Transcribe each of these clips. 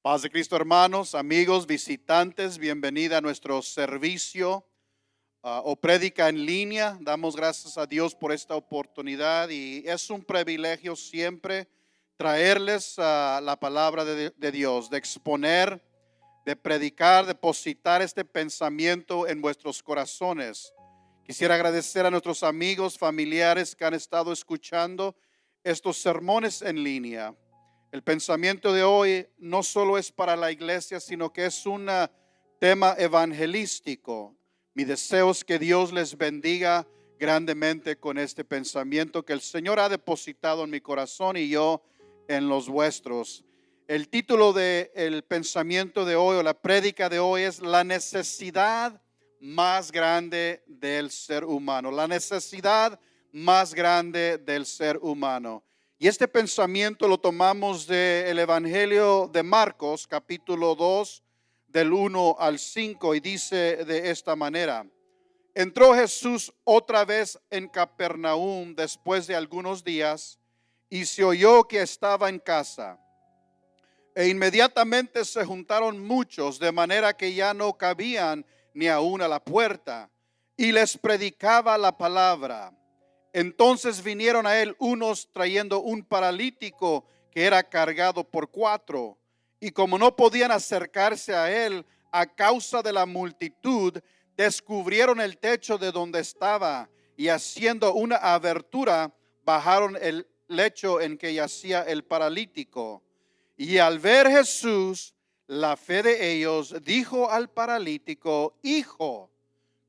Paz de Cristo, hermanos, amigos, visitantes, bienvenida a nuestro servicio o prédica en línea. Damos gracias a Dios por esta oportunidad y es un privilegio siempre traerles la palabra de Dios, de exponer, de predicar, depositar este pensamiento en vuestros corazones. Quisiera agradecer a nuestros amigos, familiares que han estado escuchando estos sermones en línea. El pensamiento de hoy no solo es para la iglesia, sino que es un tema evangelístico. Mi deseo es que Dios les bendiga grandemente con este pensamiento que el Señor ha depositado en mi corazón y yo en los vuestros. El título del pensamiento de hoy o la prédica de hoy es la necesidad más grande del ser humano. La necesidad más grande del ser humano. Y este pensamiento lo tomamos del Evangelio de Marcos, capítulo 2, del 1 al 5, y dice de esta manera: entró Jesús otra vez en Capernaum después de algunos días, y se oyó que estaba en casa. E inmediatamente se juntaron muchos, de manera que ya no cabían ni aún a la puerta, y les predicaba la palabra. Entonces vinieron a él unos trayendo un paralítico que era cargado por 4, y como no podían acercarse a él a causa de la multitud, descubrieron el techo de donde estaba, y haciendo una abertura, bajaron el lecho en que yacía el paralítico. Y al ver Jesús la fe de ellos, dijo al paralítico: hijo,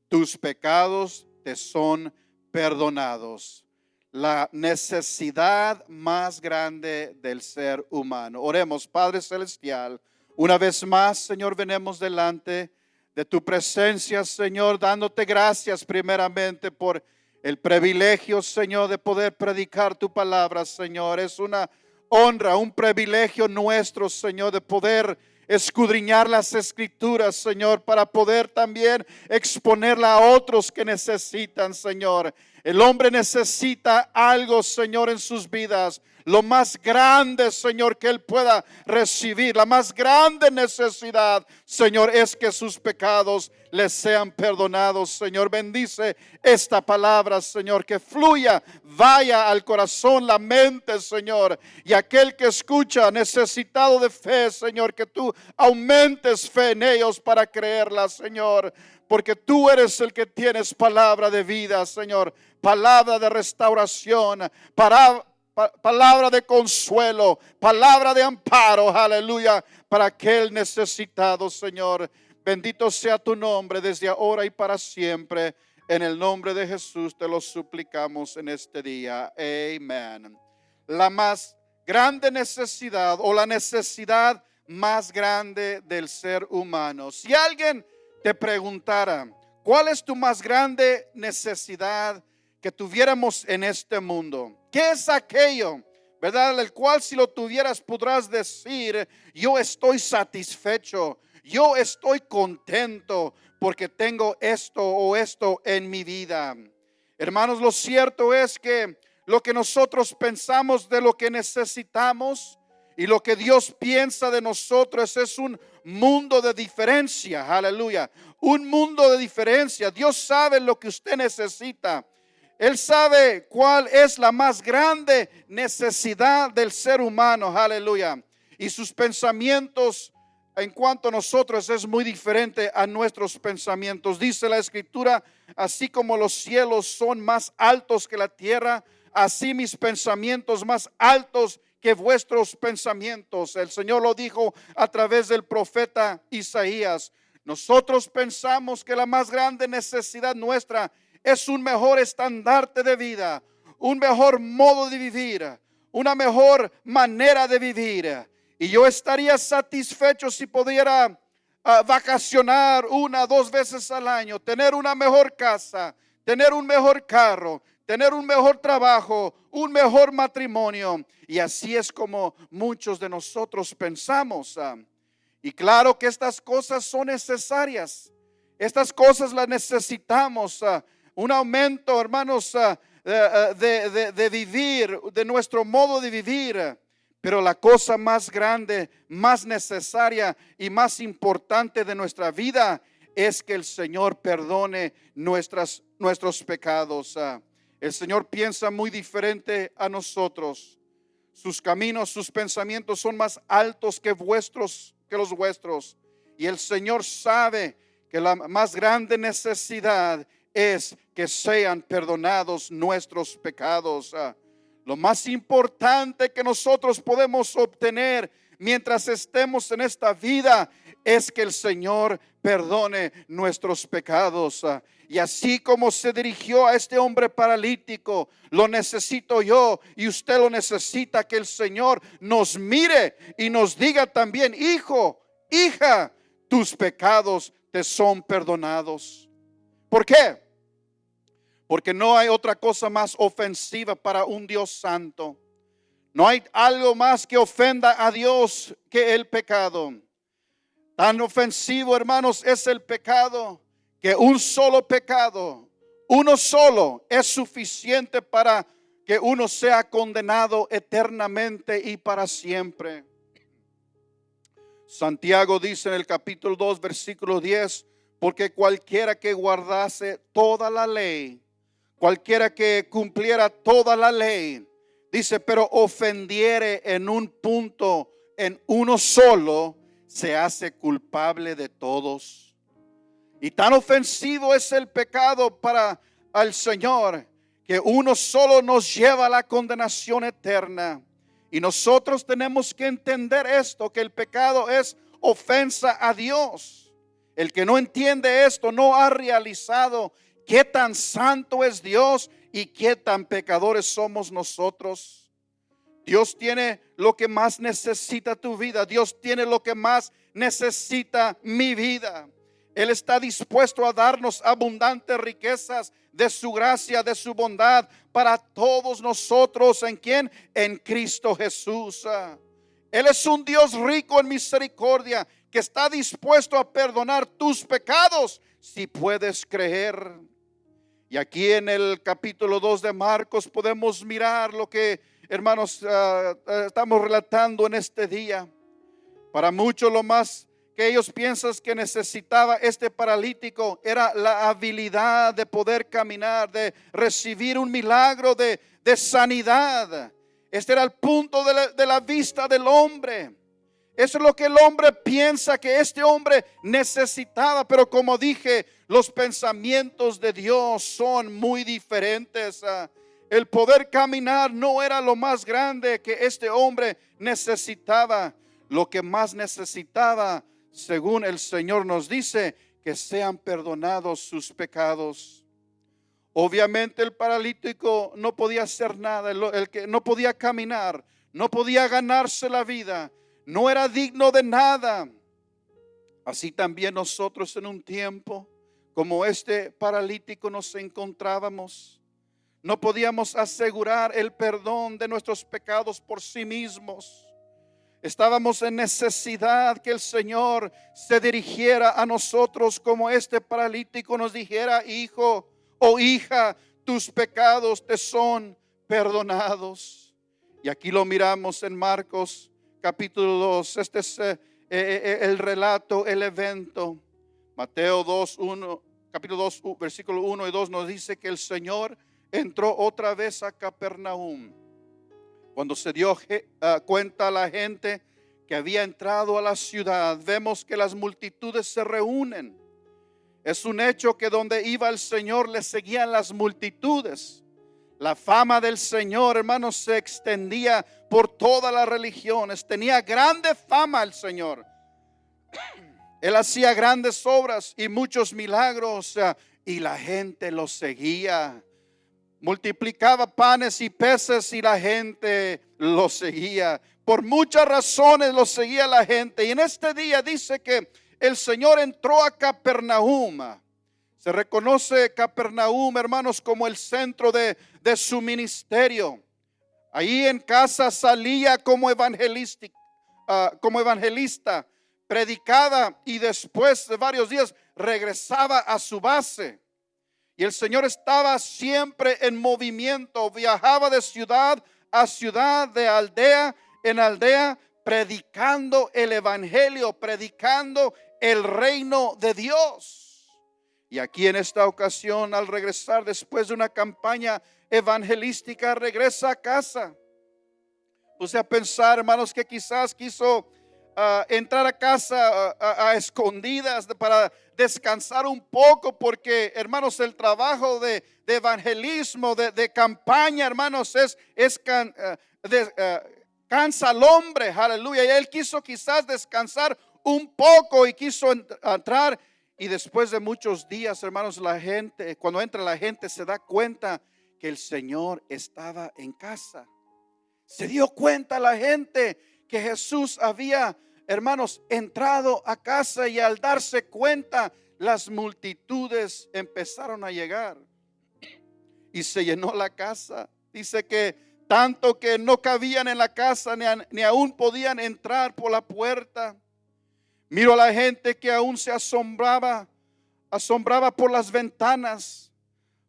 tus pecados te son perdonados. La necesidad más grande del ser humano. Oremos. Padre celestial, una vez más, Señor, venimos delante de tu presencia, Señor, dándote gracias primeramente por el privilegio, Señor, de poder predicar tu palabra, Señor. Es una honra, un privilegio nuestro, Señor, de poder escudriñar las escrituras, Señor, para poder también exponerla a otros que necesitan, Señor. El hombre necesita algo, Señor, en sus vidas. Lo más grande, Señor, que él pueda recibir, la más grande necesidad, Señor, es que sus pecados les sean perdonados. Señor, bendice esta palabra, Señor, que fluya, vaya al corazón, la mente, Señor. Y aquel que escucha necesitado de fe, Señor, que tú aumentes fe en ellos para creerla, Señor. Porque tú eres el que tienes palabra de vida, Señor, palabra de restauración, palabra de consuelo, palabra de amparo, aleluya, para aquel necesitado, Señor. Bendito sea tu nombre desde ahora y para siempre. En el nombre de Jesús te lo suplicamos en este día. Amén. La más grande necesidad o la necesidad más grande del ser humano. Si alguien te preguntara, ¿cuál es tu más grande necesidad que tuviéramos en este mundo? ¿Qué es aquello, verdad? El cual si lo tuvieras podrás decir: yo estoy satisfecho, yo estoy contento porque tengo esto o esto en mi vida. Hermanos, lo cierto es que lo que nosotros pensamos de lo que necesitamos y lo que Dios piensa de nosotros es un mundo de diferencia, aleluya, un mundo de diferencia. Dios sabe lo que usted necesita. Él sabe cuál es la más grande necesidad del ser humano, aleluya. Y sus pensamientos en cuanto a nosotros es muy diferente a nuestros pensamientos. Dice la Escritura: así como los cielos son más altos que la tierra, así mis pensamientos más altos que vuestros pensamientos. El Señor lo dijo a través del profeta Isaías. Nosotros pensamos que la más grande necesidad nuestra es un mejor estandarte de vida, un mejor modo de vivir, una mejor manera de vivir. Y yo estaría satisfecho si pudiera vacacionar 1 o 2 veces al año, tener una mejor casa, tener un mejor carro, tener un mejor trabajo, un mejor matrimonio. Y así es como muchos de nosotros pensamos. Y claro que estas cosas son necesarias. Estas cosas las necesitamos. Un aumento, hermanos, de vivir, de nuestro modo de vivir. Pero la cosa más grande, más necesaria y más importante de nuestra vida es que el Señor perdone nuestros pecados. El Señor piensa muy diferente a nosotros. Sus caminos, sus pensamientos son más altos que los vuestros. Y el Señor sabe que la más grande necesidad es que sean perdonados nuestros pecados. Lo más importante que nosotros podemos obtener mientras estemos en esta vida es que el Señor perdone nuestros pecados. Y así como se dirigió a este hombre paralítico, lo necesito yo y usted lo necesita, que el Señor nos mire y nos diga también: hijo, hija, tus pecados te son perdonados. ¿Por qué? Porque no hay otra cosa más ofensiva para un Dios santo. No hay algo más que ofenda a Dios que el pecado. Tan ofensivo, hermanos, es el pecado que un solo pecado, uno solo, es suficiente para que uno sea condenado eternamente y para siempre. Santiago dice en el capítulo 2, versículo 10: porque cualquiera que guardase toda la ley, cualquiera que cumpliera toda la ley, dice, pero ofendiere en un punto, en uno solo, se hace culpable de todos. Y tan ofensivo es el pecado para el Señor, que uno solo nos lleva a la condenación eterna. Y nosotros tenemos que entender esto, que el pecado es ofensa a Dios. El que no entiende esto no ha realizado qué tan santo es Dios y qué tan pecadores somos nosotros. Dios tiene lo que más necesita tu vida. Dios tiene lo que más necesita mi vida. Él está dispuesto a darnos abundantes riquezas de su gracia, de su bondad para todos nosotros. ¿En quién? En Cristo Jesús. Él es un Dios rico en misericordia, que está dispuesto a perdonar tus pecados si puedes creer. Y aquí en el capítulo 2 de Marcos podemos mirar lo que, hermanos, estamos relatando en este día. Para muchos, lo más que ellos piensan que necesitaba este paralítico era la habilidad de poder caminar, de recibir un milagro de sanidad. Este era el punto de la vista del hombre. Eso es lo que el hombre piensa que este hombre necesitaba. Pero como dije, los pensamientos de Dios son muy diferentes. El poder caminar no era lo más grande que este hombre necesitaba. Lo que más necesitaba, según el Señor nos dice, que sean perdonados sus pecados. Obviamente el paralítico no podía hacer nada, el que no podía caminar, no podía ganarse la vida, no era digno de nada. Así también nosotros en un tiempo como este paralítico nos encontrábamos. No podíamos asegurar el perdón de nuestros pecados por sí mismos. Estábamos en necesidad que el Señor se dirigiera a nosotros como este paralítico nos dijera: hijo o hija, tus pecados te son perdonados. Y aquí lo miramos en Marcos capítulo 2. Este es el relato, el evento. Mateo 2, 1, capítulo 2, versículo 1 y 2 nos dice que el Señor entró otra vez a Capernaum. Cuando se dio cuenta la gente que había entrado a la ciudad, vemos que las multitudes se reúnen. Es un hecho que donde iba el Señor le seguían las multitudes. La fama del Señor, hermanos, se extendía por todas las religiones. Tenía grande fama el Señor. Él hacía grandes obras y muchos milagros, y la gente lo seguía. Multiplicaba panes y peces y la gente lo seguía. Por muchas razones lo seguía la gente. Y en este día dice que el Señor entró a Capernaum. Se reconoce Capernaum, hermanos, como el centro de su ministerio. Ahí en casa salía como evangelista, predicaba y después de varios días regresaba a su base. Y el Señor estaba siempre en movimiento, viajaba de ciudad a ciudad, de aldea en aldea predicando el evangelio, predicando el reino de Dios. Y aquí en esta ocasión, al regresar después de una campaña evangelística, regresa a casa. Puse a pensar, hermanos, que quizás quiso entrar a casa a escondidas para descansar un poco, porque, hermanos, el trabajo de evangelismo, de campaña, hermanos, cansa al hombre, aleluya. Y él quiso quizás descansar un poco y quiso entrar. Y después de muchos días, hermanos, la gente, cuando entra la gente, se da cuenta que el Señor estaba en casa. Se dio cuenta la gente que Jesús había, hermanos, entrado a casa, y al darse cuenta, las multitudes empezaron a llegar y se llenó la casa. Dice que tanto que no cabían en la casa, ni aún podían entrar por la puerta. Miro a la gente que aún se asombraba por las ventanas.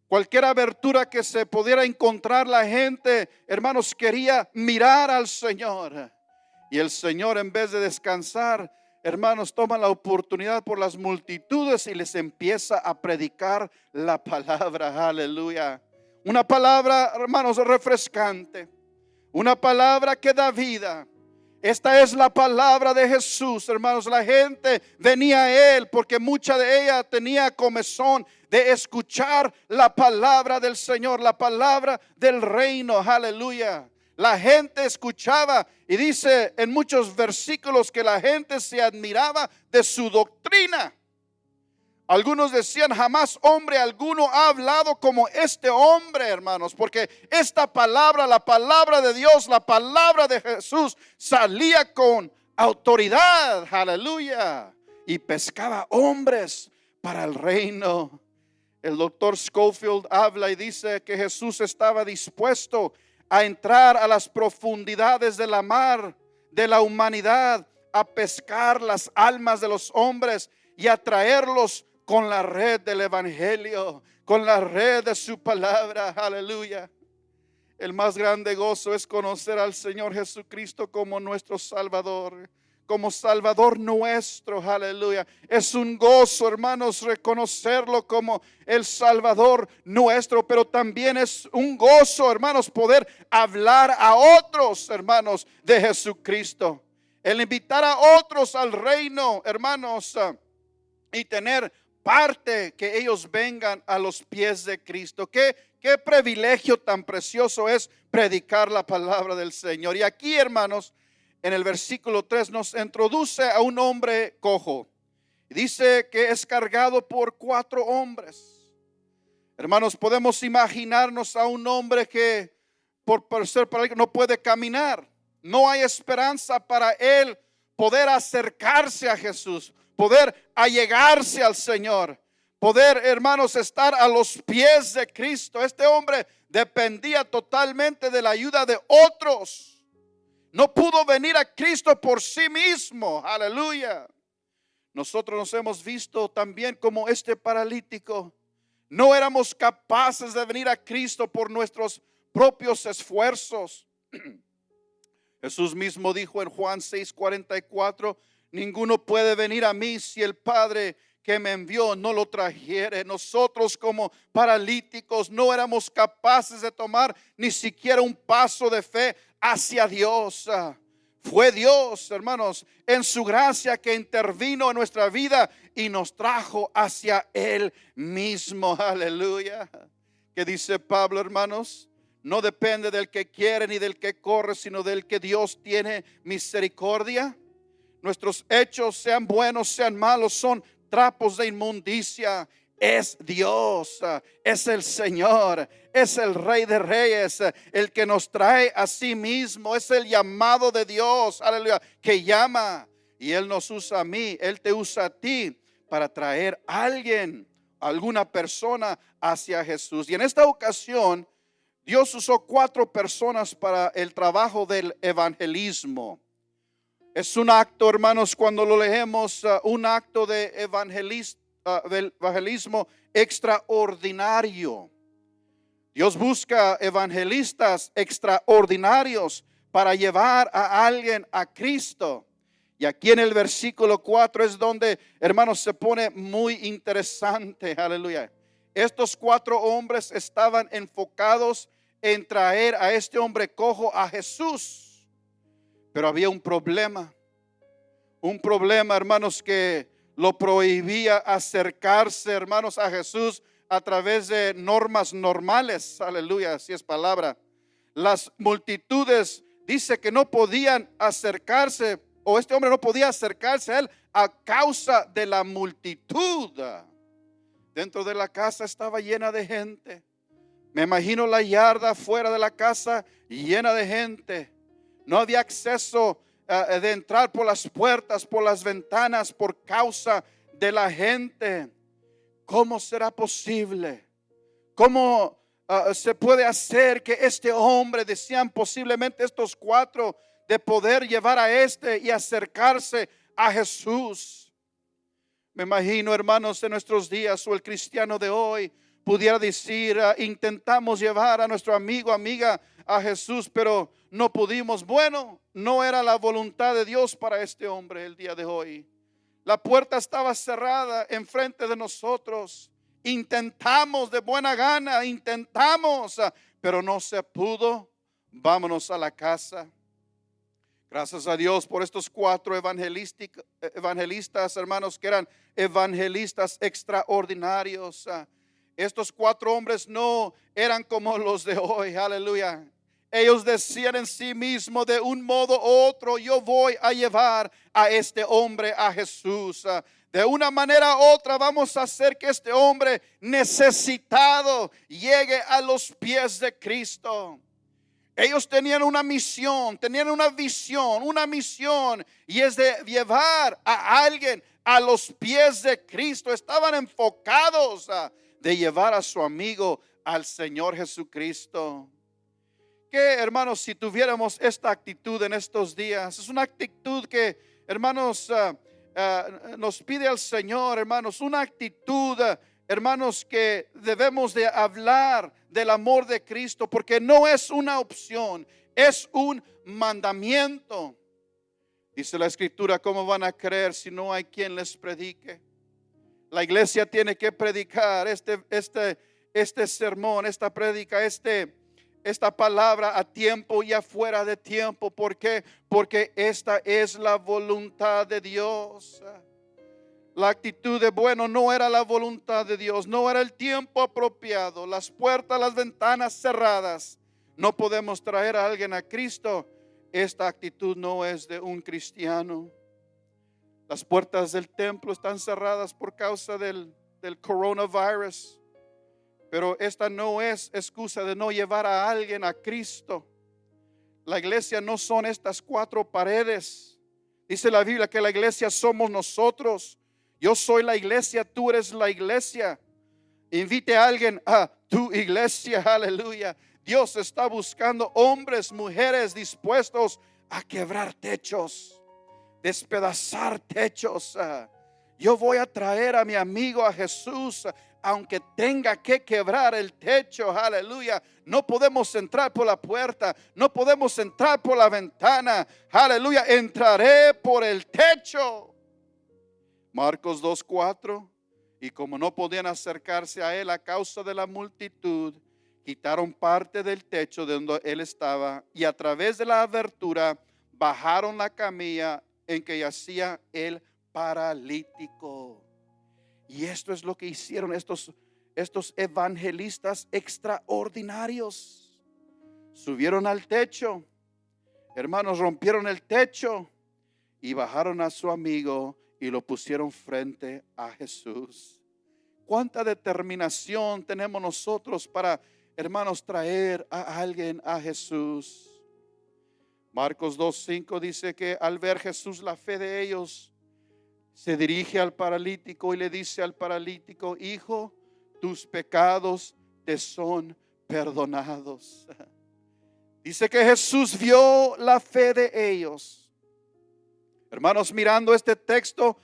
Cualquier abertura que se pudiera encontrar, la gente, hermanos, quería mirar al Señor. Y el Señor, en vez de descansar, hermanos, toma la oportunidad por las multitudes y les empieza a predicar la palabra. Aleluya. Una palabra, hermanos, refrescante. Una palabra que da vida. Esta es la palabra de Jesús, hermanos. La gente venía a Él porque mucha de ella tenía comezón de escuchar la palabra del Señor, la palabra del reino. Aleluya. La gente escuchaba, y dice en muchos versículos que la gente se admiraba de su doctrina. Algunos decían: jamás hombre alguno ha hablado como este hombre, hermanos, porque esta palabra, la palabra de Dios, la palabra de Jesús, salía con autoridad, aleluya, y pescaba hombres para el reino. El doctor Scofield habla y dice que Jesús estaba dispuesto a entrar a las profundidades de la mar, de la humanidad, a pescar las almas de los hombres y a traerlos con la red del evangelio, con la red de su palabra. Aleluya. El más grande gozo es conocer al Señor Jesucristo como nuestro Salvador, como Salvador nuestro. Aleluya. Es un gozo, hermanos, reconocerlo como el Salvador nuestro, pero también es un gozo, hermanos, poder hablar a otros, hermanos, de Jesucristo. El invitar a otros al reino, hermanos, y tener parte, que ellos vengan a los pies de Cristo. Qué privilegio tan precioso es predicar la palabra del Señor. Y aquí, hermanos, en el versículo 3 nos introduce a un hombre cojo. Dice que es cargado por 4 hombres. Hermanos, podemos imaginarnos a un hombre que por ser paralítico no puede caminar. No hay esperanza para él poder acercarse a Jesús, poder allegarse al Señor, poder, hermanos, estar a los pies de Cristo. Este hombre dependía totalmente de la ayuda de otros. No pudo venir a Cristo por sí mismo. Aleluya. Nosotros nos hemos visto también como este paralítico. No éramos capaces de venir a Cristo por nuestros propios esfuerzos. Jesús mismo dijo en Juan 6:44: ninguno puede venir a mí si el Padre que me envió no lo trajere. Nosotros como paralíticos no éramos capaces de tomar ni siquiera un paso de fe hacia Dios. Fue Dios, hermanos, en su gracia que intervino en nuestra vida y nos trajo hacia Él mismo. Aleluya. ¿Qué dice Pablo, hermanos? No depende del que quiere ni del que corre, sino del que Dios tiene misericordia. Nuestros hechos, sean buenos, sean malos, son trapos de inmundicia. Es Dios, es el Señor, es el Rey de Reyes, el que nos trae a sí mismo. Es el llamado de Dios, aleluya, que llama, y Él nos usa a mí, Él te usa a ti para traer a alguien, alguna persona hacia Jesús. Y en esta ocasión Dios usó 4 personas para el trabajo del evangelismo. Es un acto, hermanos, cuando lo leemos, un acto de evangelismo extraordinario. Dios busca evangelistas extraordinarios para llevar a alguien a Cristo. Y aquí en el versículo 4 es donde, hermanos, se pone muy interesante. Aleluya. Estos 4 hombres estaban enfocados en traer a este hombre cojo a Jesús. Pero había un problema, hermanos, que lo prohibía acercarse, hermanos, a Jesús a través de normas normales. Aleluya, así es palabra. Las multitudes, dice que no podían acercarse, o este hombre no podía acercarse a él a causa de la multitud. Dentro de la casa estaba llena de gente. Me imagino la yarda fuera de la casa llena de gente. No había acceso de entrar por las puertas, por las ventanas, por causa de la gente. ¿Cómo será posible? ¿Cómo se puede hacer que este hombre, decían posiblemente estos 4, de poder llevar a este y acercarse a Jesús? Me imagino, hermanos, en nuestros días, o el cristiano de hoy pudiera decir, intentamos llevar a nuestro amigo, amiga a Jesús, pero no pudimos. Bueno, no era la voluntad de Dios para este hombre el día de hoy. La puerta estaba cerrada enfrente de nosotros. Intentamos de buena gana, pero no se pudo. Vámonos a la casa. Gracias a Dios por estos 4 evangelistas, hermanos, que eran evangelistas extraordinarios. Estos 4 hombres no eran como los de hoy, aleluya. Ellos decían en sí mismos, de un modo u otro, yo voy a llevar a este hombre a Jesús. De una manera u otra vamos a hacer que este hombre necesitado llegue a los pies de Cristo. Ellos tenían una misión, tenían una visión, una misión, y es de llevar a alguien a los pies de Cristo. Estaban enfocados de llevar a su amigo al Señor Jesucristo. Que, hermanos, si tuviéramos esta actitud en estos días, es una actitud que, hermanos, nos pide al Señor, hermanos, una actitud, hermanos, que debemos de hablar del amor de Cristo, porque no es una opción, es un mandamiento. Dice la Escritura, ¿cómo van a creer si no hay quien les predique? La iglesia tiene que predicar este sermón, esta prédica, esta palabra a tiempo y afuera de tiempo. ¿Por qué? Porque esta es la voluntad de Dios. La actitud de bueno no era la voluntad de Dios, no era el tiempo apropiado, las puertas, las ventanas cerradas. No podemos traer a alguien a Cristo. Esta actitud no es de un cristiano. Las puertas del templo están cerradas por causa del coronavirus. Pero esta no es excusa de no llevar a alguien a Cristo. La iglesia no son estas 4 paredes. Dice la Biblia que la iglesia somos nosotros. Yo soy la iglesia, tú eres la iglesia. Invite a alguien a tu iglesia, aleluya. Dios está buscando hombres, mujeres dispuestos a quebrar techos, despedazar techos. Yo voy a traer a mi amigo a Jesús, aunque tenga que quebrar el techo, aleluya. No podemos entrar por la puerta, no podemos entrar por la ventana, aleluya. Entraré por el techo. Marcos 2:4. Y como no podían acercarse a él a causa de la multitud, quitaron parte del techo de donde él estaba, y a través de la abertura bajaron la camilla en que yacía el paralítico. Y esto es lo que hicieron estos evangelistas extraordinarios. Subieron al techo, hermanos, rompieron el techo y bajaron a su amigo y lo pusieron frente a Jesús. ¿Cuánta determinación tenemos nosotros para, hermanos, traer a alguien a Jesús? Marcos 2:5 dice que al ver Jesús la fe de ellos, se dirige al paralítico y le dice al paralítico: hijo, tus pecados te son perdonados. Dice que Jesús vio la fe de ellos. Hermanos, mirando este texto,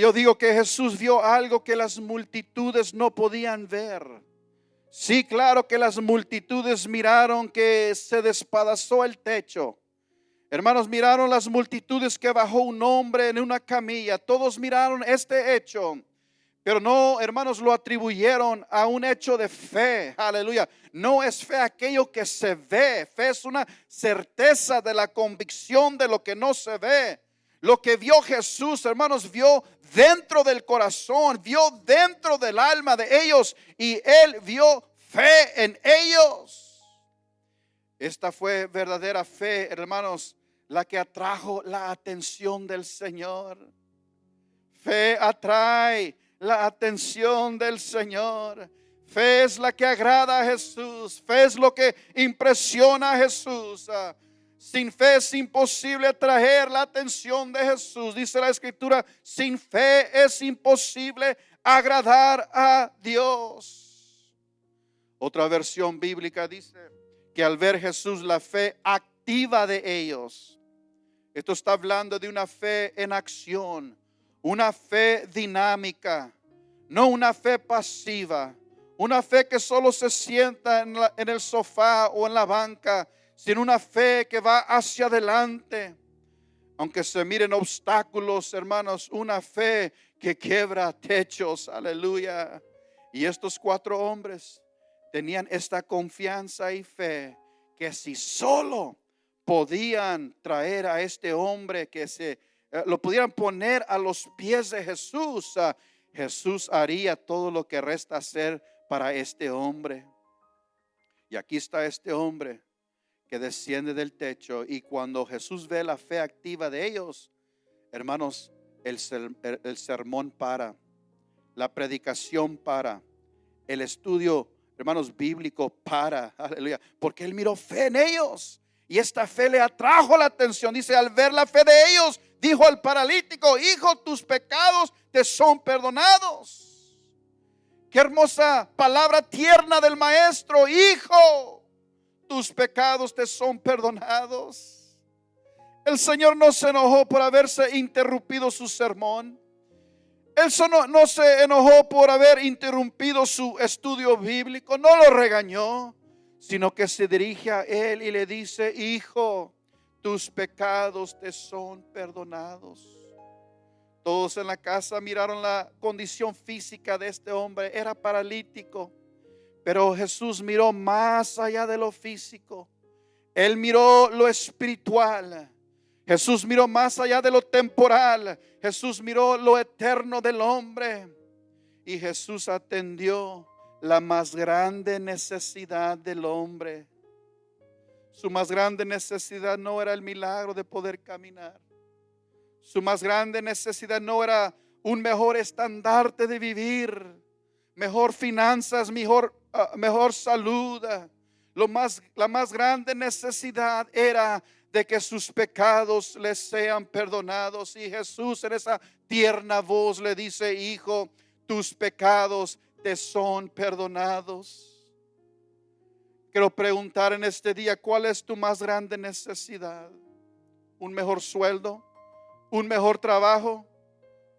yo digo que Jesús vio algo que las multitudes no podían ver. Sí, claro que las multitudes miraron que se despedazó el techo. Hermanos, miraron las multitudes que bajó un hombre en una camilla. Todos miraron este hecho. Pero no, hermanos, lo atribuyeron a un hecho de fe. Aleluya. No es fe aquello que se ve. Fe es una certeza de la convicción de lo que no se ve. Lo que vio Jesús, hermanos, vio dentro del corazón, vio dentro del alma de ellos, y Él vio fe en ellos. Esta fue verdadera fe, hermanos, la que atrajo la atención del Señor. Fe atrae la atención del Señor. Fe es la que agrada a Jesús. Fe es lo que impresiona a Jesús. Sin fe es imposible atraer la atención de Jesús. Dice la Escritura, sin fe es imposible agradar a Dios. Otra versión bíblica dice que al ver Jesús, la fe activa de ellos. Esto está hablando de una fe en acción, una fe dinámica, no una fe pasiva, una fe que solo se sienta en el sofá o en la banca, sino una fe que va hacia adelante. Aunque se miren obstáculos, hermanos, una fe que quiebra techos, aleluya. Y estos 4 hombres tenían esta confianza y fe que si solo podían traer a este hombre, que lo pudieran poner a los pies de Jesús, Jesús haría todo lo que resta hacer para este hombre. Y aquí está este hombre que desciende del techo, y cuando Jesús ve la fe activa de ellos, hermanos, el sermón para, la predicación para, el estudio, hermanos, bíblico para, aleluya, porque Él miró fe en ellos. Y esta fe le atrajo la atención. Dice, al ver la fe de ellos, dijo al paralítico, hijo, tus pecados te son perdonados. Qué hermosa palabra tierna del maestro. Hijo, tus pecados te son perdonados. El Señor no se enojó por haberse interrumpido su sermón. Él no se enojó por haber interrumpido su estudio bíblico. No lo regañó, sino que se dirige a él y le dice, hijo, tus pecados te son perdonados. Todos en la casa miraron la condición física de este hombre. Era paralítico, pero Jesús miró más allá de lo físico. Él miró lo espiritual. Jesús miró más allá de lo temporal. Jesús miró lo eterno del hombre. Y Jesús atendió la más grande necesidad del hombre. Su más grande necesidad no era el milagro de poder caminar. Su más grande necesidad no era un mejor estandarte de vivir, mejor finanzas, mejor salud. La más grande necesidad era de que sus pecados les sean perdonados. Y Jesús en esa tierna voz le dice, hijo, tus pecados te son perdonados. Quiero preguntar en este día, ¿cuál es tu más grande necesidad? ¿Un mejor sueldo? ¿Un mejor trabajo?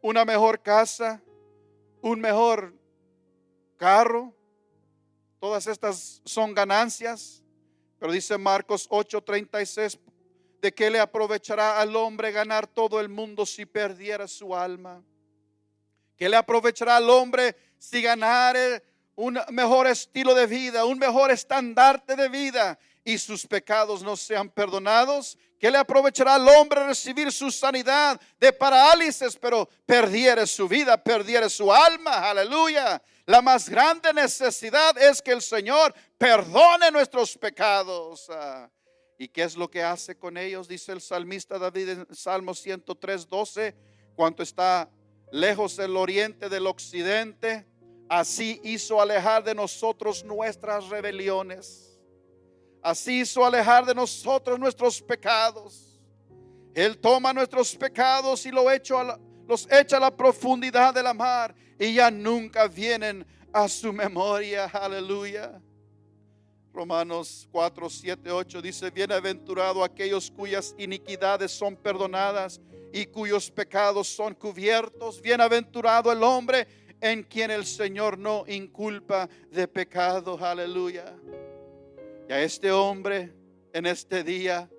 ¿Una mejor casa? ¿Un mejor carro? Todas estas son ganancias. Pero dice Marcos 8:36, ¿de qué le aprovechará al hombre ganar todo el mundo si perdiera su alma? ¿Qué le aprovechará al hombre si ganare un mejor estilo de vida, un mejor estandarte de vida, y sus pecados no sean perdonados? ¿Qué le aprovechará al hombre recibir su sanidad de parálisis, pero perdiere su vida, perdiere su alma? Aleluya. La más grande necesidad es que el Señor perdone nuestros pecados. ¿Y qué es lo que hace con ellos? Dice el salmista David en Salmo 103:12, cuanto está lejos el oriente del occidente, así hizo alejar de nosotros nuestras rebeliones. Así hizo alejar de nosotros nuestros pecados. Él toma nuestros pecados y los echa a la profundidad de la mar, y ya nunca vienen a su memoria. Aleluya. Romanos 4:7-8 dice, bienaventurado aquellos cuyas iniquidades son perdonadas y cuyos pecados son cubiertos. Bienaventurado el hombre en quien el Señor no inculpa de pecado. Aleluya. Y a este hombre en este día,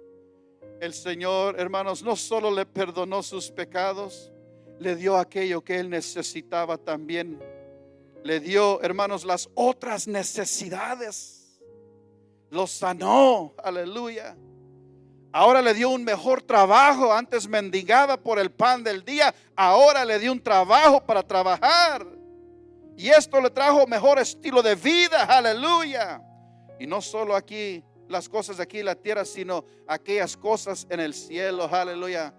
El Señor, hermanos, no solo le perdonó sus pecados, le dio aquello que él necesitaba también. Le dio, hermanos, las otras necesidades. Lo sanó, aleluya. Ahora le dio un mejor trabajo. Antes mendigaba por el pan del día. Ahora le dio un trabajo para trabajar. Y esto le trajo mejor estilo de vida, aleluya. Y no solo aquí, las cosas de aquí en la tierra, sino aquellas cosas en el cielo, aleluya.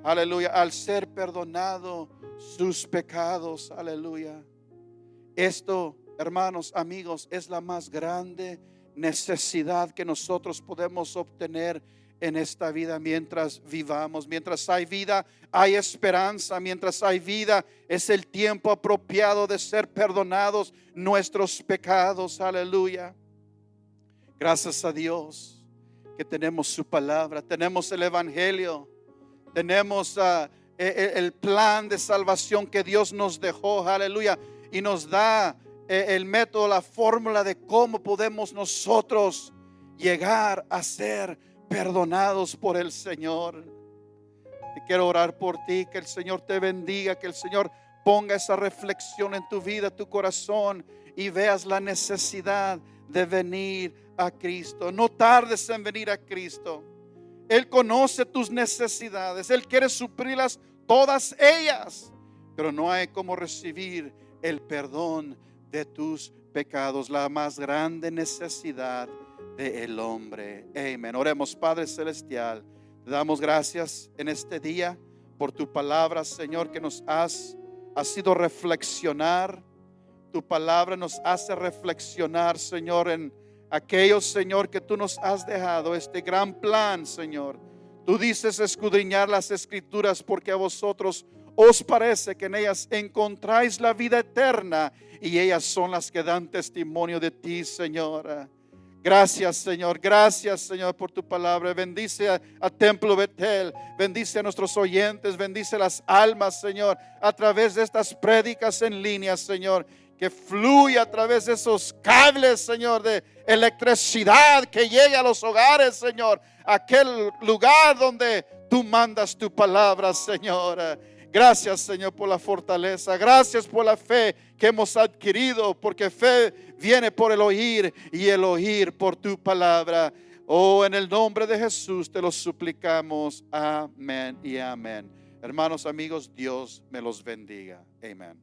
Aleluya, al ser perdonado sus pecados, aleluya. Esto, hermanos, amigos, es la más grande necesidad que nosotros podemos obtener en esta vida mientras vivamos. Mientras hay vida, hay esperanza. Mientras hay vida, es el tiempo apropiado de ser perdonados nuestros pecados, aleluya. Gracias a Dios que tenemos su palabra, tenemos el evangelio, tenemos el plan de salvación que Dios nos dejó, aleluya, y nos da el método, la fórmula de cómo podemos nosotros llegar a ser perdonados por el Señor. Te quiero orar por ti, que el Señor te bendiga, que el Señor ponga esa reflexión en tu vida, tu corazón, y veas la necesidad de venir a Cristo. No tardes en venir a Cristo. Él conoce tus necesidades, Él quiere suplirlas todas ellas, pero no hay como recibir el perdón de tus pecados, la más grande necesidad del hombre. Amén. Oremos. Padre celestial, te damos gracias en este día por tu palabra, Señor, que nos has sido reflexionar. Tu palabra nos hace reflexionar, Señor, en aquellos, Señor, que tú nos has dejado, este gran plan, Señor. Tú dices escudriñar las escrituras porque a vosotros os parece que en ellas encontráis la vida eterna y ellas son las que dan testimonio de ti, Señor. Gracias, Señor. Gracias, Señor, por tu palabra. Bendice a Templo Betel. Bendice a nuestros oyentes. Bendice las almas, Señor, a través de estas prédicas en línea, Señor. Que fluya a través de esos cables, Señor, de electricidad, que llegue a los hogares, Señor. Aquel lugar donde tú mandas tu palabra, Señor. Gracias, Señor, por la fortaleza. Gracias por la fe que hemos adquirido, porque fe viene por el oír y el oír por tu palabra. Oh, en el nombre de Jesús te lo suplicamos. Amén y amén. Hermanos, amigos, Dios me los bendiga. Amén.